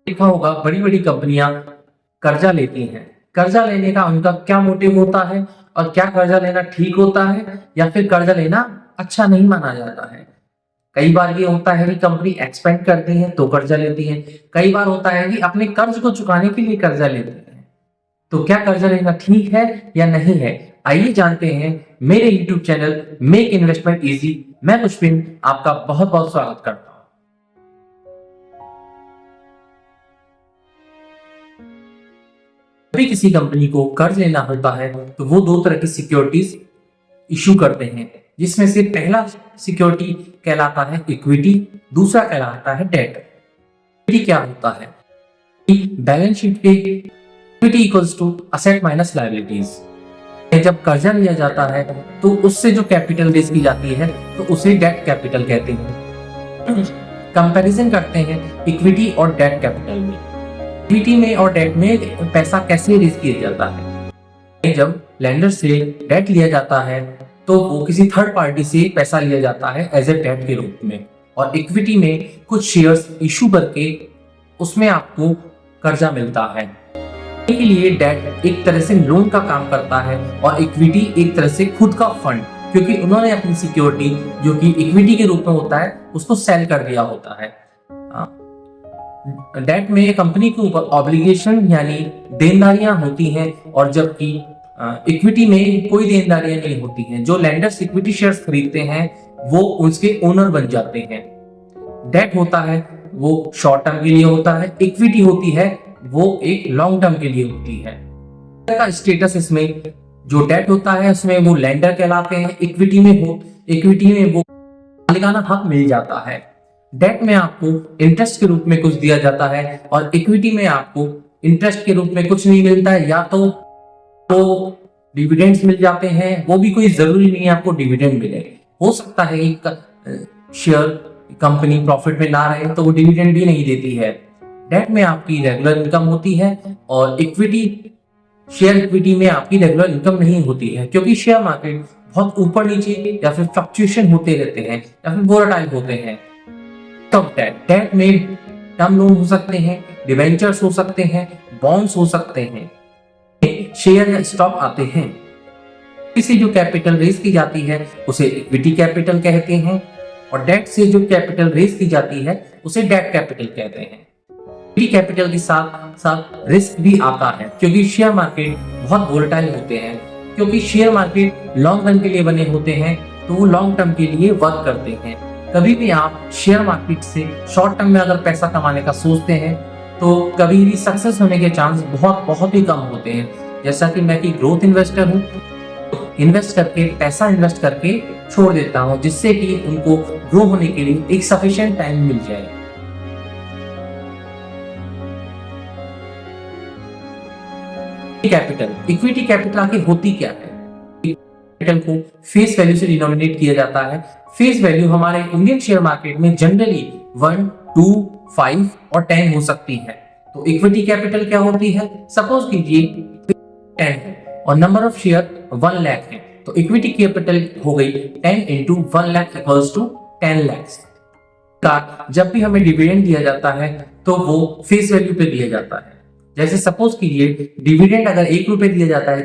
देखा होगा बड़ी बड़ी कंपनियां कर्जा लेती हैं। कर्जा लेने का उनका क्या मोटिव होता है और क्या कर्जा लेना ठीक होता है या फिर कर्जा लेना अच्छा नहीं माना जाता है। कई बार ये होता है कि कंपनी एक्सपेंड करती है तो कर्जा लेती है। कई बार होता है कि अपने कर्ज को चुकाने के लिए कर्जा लेती है। तो क्या कर्जा लेना ठीक है या नहीं है, आइए जानते हैं मेरे YouTube channel make investment easy. मैं पुष्पिन आपका बहुत बहुत स्वागत करता हूं। जब किसी कंपनी को कर्ज लेना होता है तो वो दो तरह की सिक्योरिटीज इशू करते हैं, जिसमें से पहला सिक्योरिटी कहलाता है इक्विटी, दूसरा कहलाता है डेट। इक्विटी क्या होता है? बैलेंस शीट पे equity equals to asset minus liabilities. जब कर्जा लिया जाता है तो उससे जो कैपिटल रेज की जाती है तो उसे डेट कैपिटल कहते हैं। कंपैरिजन करते हैं इक्विटी और डेट कैपिटल में। इक्विटी में और डेट में पैसा कैसे रेज किया जाता है? जब लेंडर से डेट लिया जाता है तो वो किसी थर्ड पार्टी से पैसा लिया जाता है एज ए डेट के रूप में, और इक्विटी में कुछ शेयर्स इशू करके उसमें आपको कर्जा मिलता है। के लिए डेट एक तरह से लोन का काम करता है और इक्विटी एक तरह से खुद का फंड, क्योंकि उन्होंने अपनी सिक्योरिटी जो कि इक्विटी के रूप में होता है उसको सेल कर दिया होता है। डेट में कंपनी के ऊपर ऑब्लिगेशन यानी देनदारियां होती हैं, और जबकि इक्विटी में कोई देनदारियां नहीं होती हैं। जो लेंडर्स इक्विटी शेयर्स खरीदते हैं वो उसके ओनर बन जाते हैं। डेट होता है वो शॉर्ट टर्म के लिए होता है, इक्विटी होती है वो एक लॉन्ग टर्म के लिए होती है। का स्टेटस इसमें जो डेट होता है उसमें वो लेंडर कहलाते हैं, इक्विटी में वो मालिकाना हक मिल जाता है। डेट में आपको इंटरेस्ट के रूप में कुछ दिया जाता है और इक्विटी में आपको इंटरेस्ट के रूप में कुछ नहीं मिलता है, या तो डिविडेंड्स मिल जाते हैं। वो भी कोई जरूरी नहीं है आपको डिविडेंड मिले, हो सकता है शेयर कंपनी प्रॉफिट में ना रहे तो वो डिविडेंड भी नहीं देती है। डेट में आपकी रेगुलर इनकम होती है और शेयर इक्विटी में आपकी रेगुलर इनकम नहीं होती है, क्योंकि शेयर मार्केट बहुत ऊपर नीचे या फिर फ्लक्चुएशन होते रहते हैं या फिर वोलेटाइल होते हैं। तब डेट में टर्म लोन हो सकते हैं, डिबेंचर्स हो सकते हैं, बॉन्ड्स हो सकते हैं, शेयर या स्टॉक आते हैं। इसी जो कैपिटल रेज की जाती है उसे इक्विटी कैपिटल कहते हैं, और डेट से जो कैपिटल रेज की जाती है उसे डेट कैपिटल कहते हैं। इक्विटी कैपिटल के साथ साथ रिस्क भी आता है, क्योंकि शेयर मार्केट बहुत वोलेटाइल होते हैं। क्योंकि शेयर मार्केट लॉन्ग रन के लिए बने होते हैं तो वो लॉन्ग टर्म के लिए वर्क करते हैं। कभी भी आप शेयर मार्केट से शॉर्ट टर्म में अगर पैसा कमाने का सोचते हैं तो कभी भी सक्सेस होने के चांस बहुत ही कम होते हैं। जैसा कि मैं ग्रोथ इन्वेस्टर हूँ, पैसा इन्वेस्ट करके छोड़ देता हूँ, जिससे कि उनको ग्रो होने के लिए एक सफिशिएंट टाइम मिल जाए। कैपिटल, इक्विटी कैपिटल आगे होती क्या है? कैपिटल को फेस वैल्यू से डिनोमिनेट किया जाता है। फेस वैल्यू हमारे इंडियन शेयर मार्केट में जनरली 1, 2, 5 और 10 हो सकती है। तो इक्विटी कैपिटल क्या होती है? सपोज कीजिए 10 है और नंबर ऑफ शेयर 1 लाख है, तो इक्विटी कैपिटल हो गई 10 into 1 lakh equals to 10 lakh. जब भी हमें डिविडेंड दिया जाता है तो वो फेस वैल्यू पे दिया जाता है। जैसे सपोज कीजिए डिविडेंड अगर 1 रुपए दिया जाता है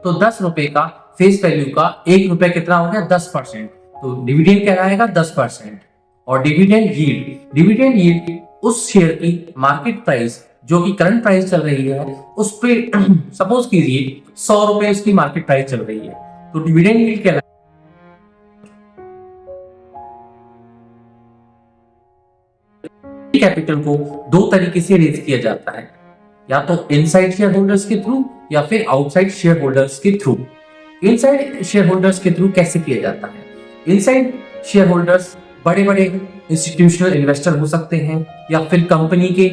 तो 10 रुपए का फेस वैल्यू का 1 रुपए कितना हो गया? 10%। तो डिविडेंड कहलाएगा 10%। और डिविडेंड यील्ड उस शेयर की मार्केट प्राइस जो कि करंट प्राइस चल रही है उस पे सपोज कीजिए 100 रुपए उसकी मार्केट प्राइस चल रही है तो डिविडेंड यील्ड कहलाएगा। कैपिटल को दो तरीके से रेज किया जाता है, या तो इनसाइड शेयर होल्डर्स के थ्रू या फिर आउटसाइड शेयर होल्डर्स के थ्रू। इनसाइड शेयर होल्डर्स के थ्रू कैसे किया जाता है? इनसाइड शेयर होल्डर्स बड़े बड़े इंस्टीट्यूशनल इन्वेस्टर हो सकते हैं, या फिर कंपनी के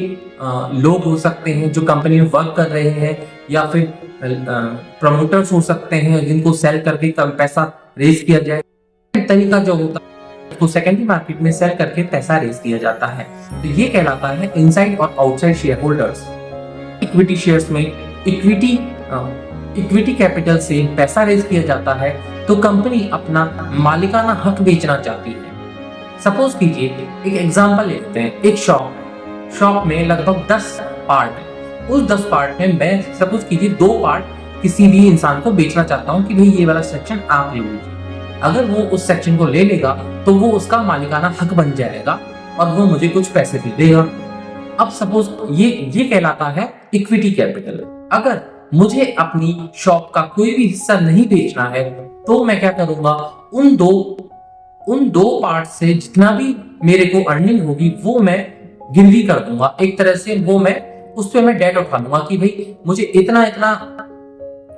लोग हो सकते हैं जो कंपनी में वर्क कर रहे हैं, या फिर प्रमोटर्स हो सकते हैं जिनको सेल करके कम पैसा रेज किया जाए। तरीका जो होता है तो सेकेंडरी मार्केट में सेल करके पैसा रेज किया जाता है। तो ये कहलाता है इनसाइड और outside share holders. Equity shares में इक्विटी कैपिटल से पैसा रेज किया जाता है तो कंपनी अपना मालिकाना हक बेचना चाहती है। सपोज कीजिए एक एग्जांपल लेते हैं, एक शॉप में लगभग 10 पार्ट है। उस 10 पार्ट में मैं सपोज कीजिए 2 पार्ट किसी भी इंसान को बेचना चाहता हूँ कि भाई ये वाला सेक्शन आप ले लीजिए। अगर वो उस सेक्शन को ले लेगा तो वो उसका मालिकाना हक बन जाएगा और वो मुझे कुछ पैसे भी देगा। अब सपोज ये कहलाता है इक्विटी कैपिटल। अगर मुझे अपनी शॉप का कोई भी हिस्सा नहीं बेचना है तो मैं क्या करूंगा, उन दो पार्ट से जितना भी मेरे को अर्निंग होगी वो मैं गिरवी कर दूंगा। एक तरह से वो मैं उस पे मैं डेट उठा लूंगा कि भाई मुझे इतना इतना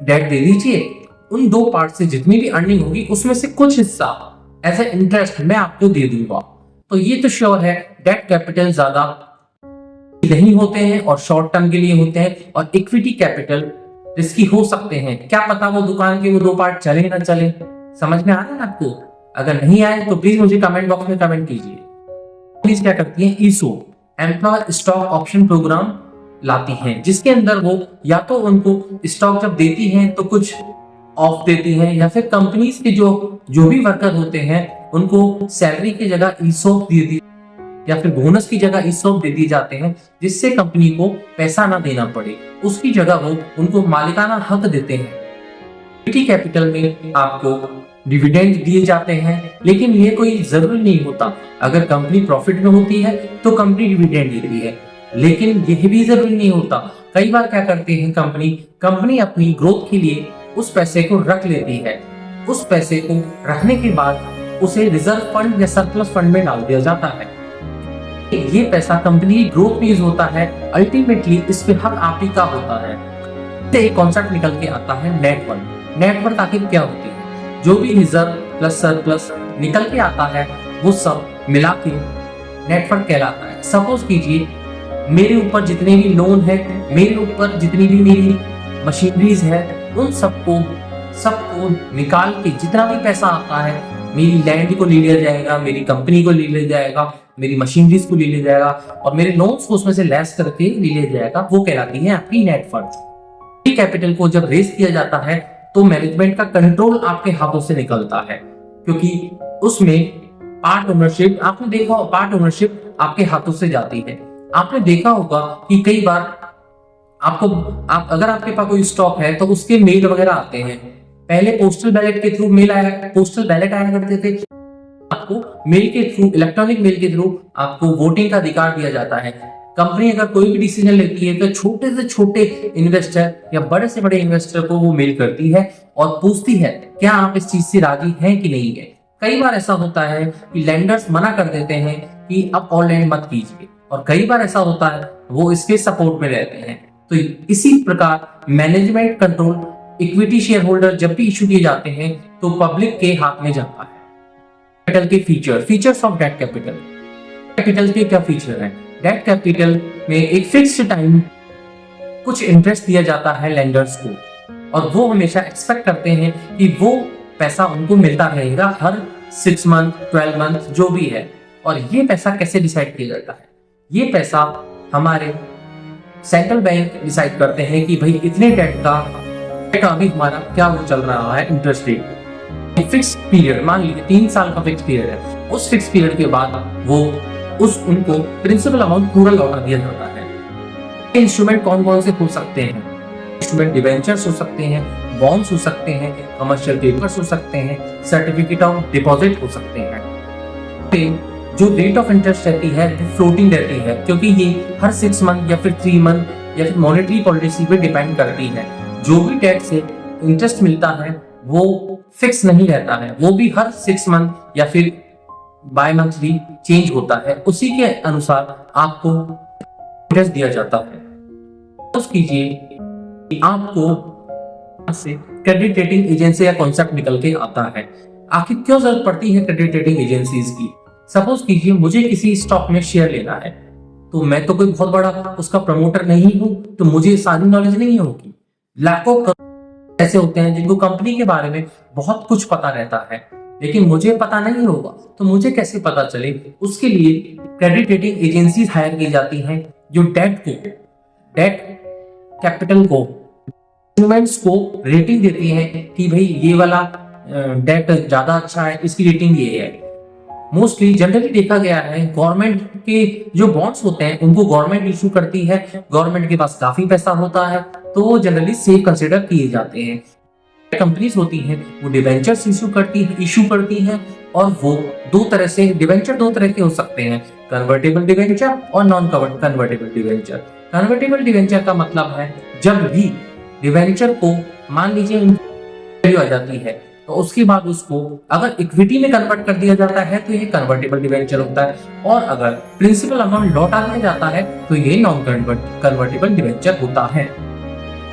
डेट दे दीजिए। उन 2 पार्ट से जितनी भी अर्निंग होगी उसमें से कुछ हिस्सा एज ए इंटरेस्ट मैं आपको दे दूंगा। तो ये तो श्योर है डेट कैपिटल ज्यादा नहीं होते हैं और शॉर्ट टर्म के लिए होते हैं, और इक्विटी कैपिटल रिस्की हो सकते हैं। क्या पता वो दुकान के वो 2 पार्ट चले ना चले। समझ में आ रहा है आपको? अगर नहीं आए तो प्लीज मुझे कमेंट बॉक्स में कमेंट कीजिए। प्लीज क्या करती है, ईसोप एम्प्लॉय स्टॉक ऑप्शन प्रोग्राम लाती हैं, जिसके अंदर वो या तो उनको स्टॉक जब देती हैं तो कुछ ऑफ देती हैं, या फिर कंपनीज के जो भी वर्कर होते हैं उनको सैलरी की जगह ईसोप दे दी या फिर बोनस की जगह ईसोप दे दिए जाते हैं, जिससे कंपनी को पैसा ना देना पड़े। उसकी जगह वो उनको मालिकाना हक देते हैं। इक्विटी कैपिटल में आपको डिविडेंड दिए जाते हैं, लेकिन ये कोई जरूरी नहीं होता। अगर कंपनी प्रॉफिट में होती है तो कंपनी डिविडेंड देती है, लेकिन यह भी जरूरी नहीं होता। कई बार क्या करते हैं कंपनी अपनी ग्रोथ के लिए उस पैसे को रख लेती है। उस पैसे को रखने के बाद उसे रिजर्व फंड या सरप्लस फंड में डाल दिया जाता है। ये पैसा कंपनी की ग्रोथ में यूज होता है। अल्टीमेटली इस पे हक आप ही का होता है। एक कॉन्सेप्ट निकल के आता है नेटवर्क। नेटवर्क आखिर क्या होती है? जो भी रिजर्व प्लस सरप्लस निकल के आता है वो सब मिला के नेटवर्क कहलाता है। सपोज कीजिए मेरे ऊपर जितने भी लोन है, मेरे ऊपर जितनी भी मेरी मशीनरीज है, उन सबको निकाल के जितना भी पैसा आता है, मेरी लैंड को ले लिया जाएगा, मेरी कंपनी को ले लिया जाएगा, मेरी मशीनरीज को ले लिया जाएगा और मेरे लोन्स को उसमें से लेस करके ले लिया जाएगा। वो कहलाती है आपकी नेट फंड। कैपिटल को जब रेस किया जाता है तो मैनेजमेंट का कंट्रोल आपके हाथों से निकलता है, क्योंकि उसमें पार्ट ओनरशिप, आपने देखा हो पार्ट ओनरशिप आपके हाथों से जाती है। आपने देखा होगा कि कई बार अगर आपके पास कोई स्टॉक है तो उसके मेल वगैरह आते हैं। पहले पोस्टल बैलेट के थ्रू पोस्टल बैलेट आया करते थे। आपको मेल के थ्रू, इलेक्ट्रॉनिक मेल के थ्रू आपको वोटिंग का अधिकार दिया जाता है। कंपनी अगर कोई भी डिसीजन लेती है तो छोटे से छोटे इन्वेस्टर या बड़े से बड़े इन्वेस्टर को वो मेल करती है और पूछती है क्या आप इस चीज से राजी हैं कि नहीं है। कई बार ऐसा होता है कि लेंडर्स मना कर देते हैं कि अब ऑनलाइन मत कीजिए, और कई बार ऐसा होता है वो इसके सपोर्ट में रहते हैं। तो इसी प्रकार management control equity share holder जब भी इशू किए जाते हैं तो पब्लिक के हाथ में जाता है। कैपिटल के फीचर्स ऑफ डेट कैपिटल के क्या फीचर हैं? डेट कैपिटल में एक फिक्स्ड टाइम कुछ इंटरेस्ट दिया जाता है लेंडर्स को, और वो हमेशा एक्सपेक्ट करते हैं कि वो पैसा उनको मिलता रहेगा हर 6 मंथ 12 मंथ जो भी है। और ये पैसा कैसे डिसाइड किया जाता है? ये पैसा हमारे सेंट्रल बैंक डिसाइड करते हैं कि भाई इतने डेट का अभी हमारा क्या वो चल रहा है इंटरेस्ट रेट। फिक्स पीरियड, मान लीजिए 3 साल का फिक्स पीरियड है, उस फिक्स पीरियड के बाद वो उनको प्रिंसिपल अमाउंट पूरा लौटा दिया जाता है। इंस्ट्रूमेंट कौन कौन से हो सकते हैं? इंस्ट्रूमेंट डिबेंचर्स हो सकते हैं, बॉन्ड्स हो सकते हैं, कमर्शियल पेपर्स हो सकते हैं, सर्टिफिकेट ऑफ डिपॉजिट हो सकते हैं। जो रेट ऑफ इंटरेस्ट रहती है वो फ्लोटिंग रहती है, क्योंकि ये हर 6 मंथ या फिर 3 मंथ या फिर मॉनेटरी पॉलिसी पे डिपेंड करती है। जो भी टैक्स से इंटरेस्ट मिलता है वो फिक्स नहीं रहता है, वो भी हर 6 मंथ या फिर बाय मंथली चेंज होता है। उसी के अनुसार आपको इंटरेस्ट दिया जाता है। सपोज कीजिए आपको से क्रेडिट रेटिंग एजेंसी का कॉन्सेप्ट निकल के आता है। आखिर क्यों जरूरत पड़ती है क्रेडिट रेटिंग एजेंसीज की? सपोज कीजिए मुझे किसी स्टॉक में शेयर लेना है, तो मैं तो कोई बहुत बड़ा उसका प्रमोटर नहीं हूं, तो मुझे सारी नॉलेज नहीं होगी। लाखों ऐसे होते हैं जिनको कंपनी के बारे में बहुत कुछ पता रहता है, लेकिन मुझे पता नहीं होगा, तो मुझे कैसे पता चले? उसके लिए क्रेडिट रेटिंग एजेंसीज हायर की जाती हैं जो डेट कैपिटल को, इंस्ट्रूमेंट्स को रेटिंग देती है कि भाई ये वाला डेट ज्यादा अच्छा है, इसकी रेटिंग ये है। मोस्टली जनरली देखा गया है गवर्नमेंट के जो बॉन्ड्स होते हैं उनको गवर्नमेंट इशू करती है, गवर्नमेंट के पास काफी पैसा होता है तो वो जनरली सेफ कंसिडर किए जाते हैं। कंपनीज होती हैं वो डिवेंचर्स इशू करती हैं और वो दो तरह से डिवेंचर दो तरह के हो सकते हैं, कन्वर्टेबल डिवेंचर और non convertible debenture. Convertible debenture का मतलब है जब भी डिवेंचर को मान लीजिए वैल्यू आ जाती है तो उसके बाद उसको अगर इक्विटी में कन्वर्ट कर दिया जाता है तो ये कन्वर्टेबल डिवेंचर होता है, और अगर प्रिंसिपल अमाउंट लौटा दिया जाता है तो ये नॉन कन्वर्टेबल डिवेंचर होता है।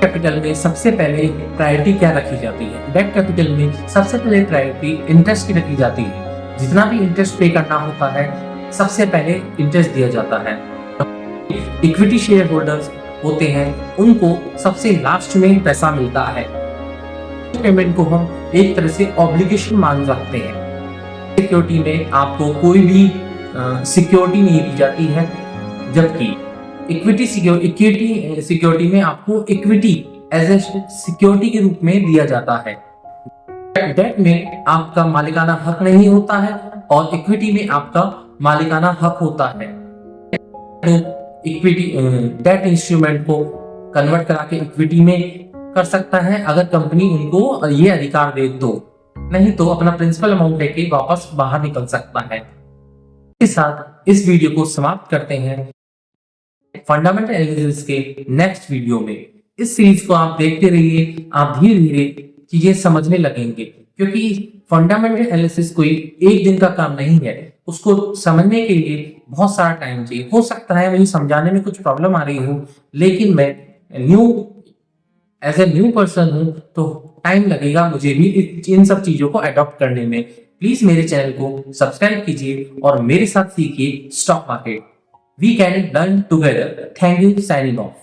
कैपिटल में सबसे पहले प्रायोरिटी क्या रखी जाती है? डेट कैपिटल में सबसे पहले प्रायोरिटी इंटरेस्ट की रखी जाती है। जितना भी इंटरेस्ट पे करना होता है सबसे पहले इंटरेस्ट दिया जाता है। इक्विटी शेयर होल्डर्स होते हैं उनको सबसे लास्ट में पैसा मिलता है। पेमेंट को हम एक तरह से ऑब्लिगेशन मान सकते हैं। सिक्योरिटी में आपको कोई भी सिक्योरिटी नहीं दी जाती है, जबकि इक्विटी सिक्योरिटी में आपको इक्विटी एज ए सिक्योरिटी के रूप में दिया जाता है। डेट में आपका मालिकाना हक नहीं होता है और इक्विटी में आपका मालिकाना हक होता है। तो इक्विटी डेट इंस्ट्रूमेंट को कन्वर्ट करा के इक्विटी में कर सकता है अगर कंपनी उनको ये अधिकार दे तो, नहीं तो अपना प्रिंसिपल अमाउंट लेके वापस बाहर निकल सकता है। इसके साथ इस वीडियो को समाप्त करते हैं। फंडामेंटल एनालिसिस के नेक्स्ट वीडियो में इस सीरीज को आप देखते रहिए, आप धीरे धीरे चीजें समझने लगेंगे, क्योंकि फंडामेंटल एनालिसिस कोई एक दिन का काम नहीं है। उसको समझने के लिए बहुत सारा टाइम चाहिए। हो सकता है मुझे समझाने में कुछ प्रॉब्लम आ रही हो, लेकिन मैं एज ए न्यू पर्सन हूं तो टाइम लगेगा मुझे भी इन सब चीजों को अडॉप्ट करने में। प्लीज मेरे चैनल को सब्सक्राइब कीजिए और मेरे साथ सीखिए stock market. We can learn together. Thank you. Signing off.